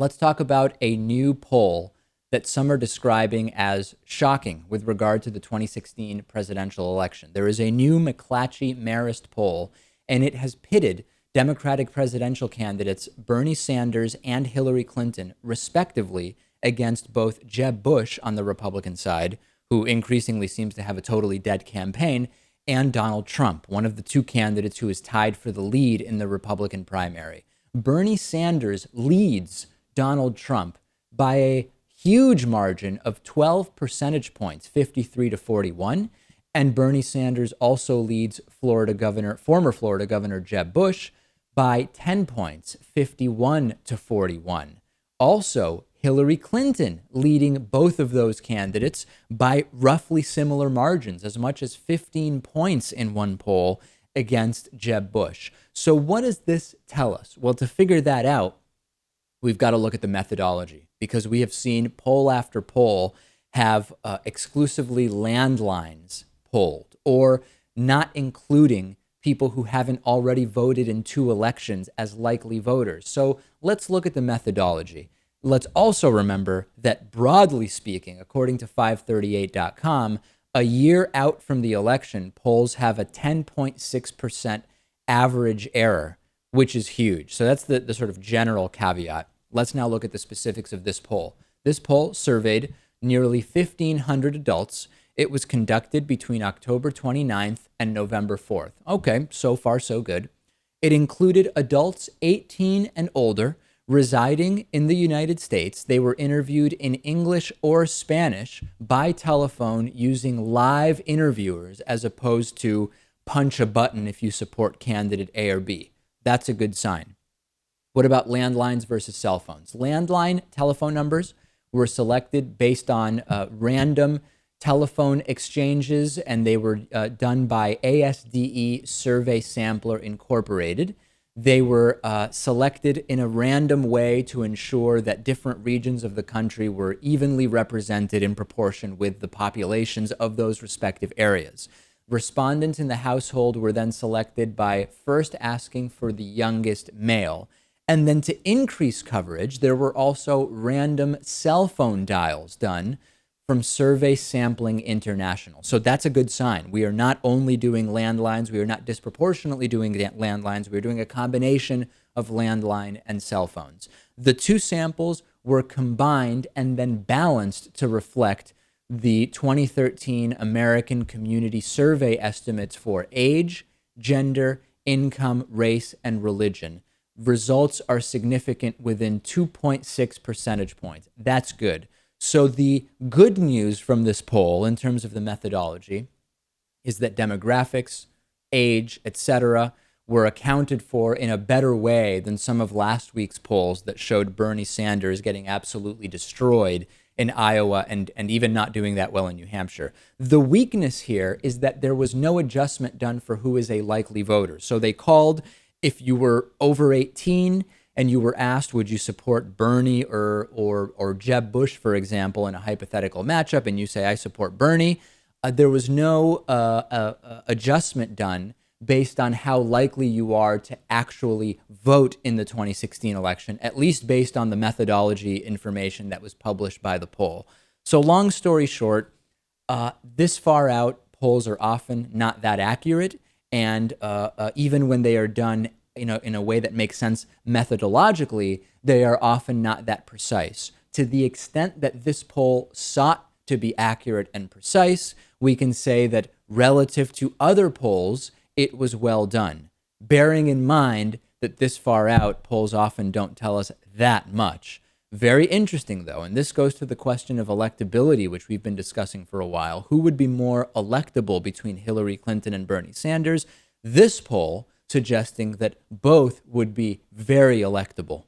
let's talk about a new poll that some are describing as shocking with regard to the 2016 presidential election. There is a new McClatchy-Marist poll, and it has pitted Democratic presidential candidates Bernie Sanders and Hillary Clinton, respectively, against both Jeb Bush on the Republican side, who increasingly seems to have a totally dead campaign, and Donald Trump, one of the two candidates who is tied for the lead in the Republican primary. Bernie Sanders leads Donald Trump by a huge margin of 12 percentage points, 53 to 41. And Bernie Sanders also leads former Florida Governor Jeb Bush by 10 points, 51 to 41. Also, Hillary Clinton leading both of those candidates by roughly similar margins, as much as 15 points in one poll against Jeb Bush. So what does this tell us? Well, to figure that out, we've got to look at the methodology, because we have seen poll after poll have exclusively landlines polled, or not including people who haven't already voted in two elections as likely voters. So let's look at the methodology. Let's also remember that, broadly speaking, according to 538.com, a year out from the election, polls have a 10.6% average error, which is huge. So that's the sort of general caveat. Let's now look at the specifics of this poll. This poll surveyed nearly 1,500 adults. It was conducted between October 29th and November 4th. Okay, so far so good. It included adults 18 and older residing in the United States. They were interviewed in English or Spanish by telephone using live interviewers, as opposed to punch a button if you support candidate A or B. That's a good sign. What about landlines versus cell phones? Landline telephone numbers were selected based on random telephone exchanges, and they were done by ASDE Survey Sampler Incorporated. They were selected in a random way to ensure that different regions of the country were evenly represented in proportion with the populations of those respective areas. Respondents in the household were then selected by first asking for the youngest male. And then to increase coverage, there were also random cell phone dials done from Survey Sampling International. So that's a good sign. We are not only doing landlines, we are not disproportionately doing landlines, we are doing a combination of landline and cell phones. The two samples were combined and then balanced to reflect the 2013 American Community Survey estimates for age, gender, income, race, and religion. Results are significant within 2.6 percentage points. That's good. So the good news from this poll in terms of the methodology is that demographics, age, etc., were accounted for in a better way than some of last week's polls that showed Bernie Sanders getting absolutely destroyed in Iowa and even not doing that well in New Hampshire. The weakness here is that there was no adjustment done for who is a likely voter. So they called, if you were over 18 and you were asked, would you support Bernie or Jeb Bush, for example, in a hypothetical matchup, and you say, I support Bernie, there was no adjustment done based on how likely you are to actually vote in the 2016 election, at least based on the methodology information that was published by the poll. So long story short, this far out, polls are often not that accurate. And even when they are done in a way that makes sense methodologically, they are often not that precise. To the extent that this poll sought to be accurate and precise, we can say that relative to other polls, it was well done, bearing in mind that this far out, polls often don't tell us that much. Very interesting, though, and this goes to the question of electability, which we've been discussing for a while. Who would be more electable between Hillary Clinton and Bernie Sanders? This poll suggesting that both would be very electable.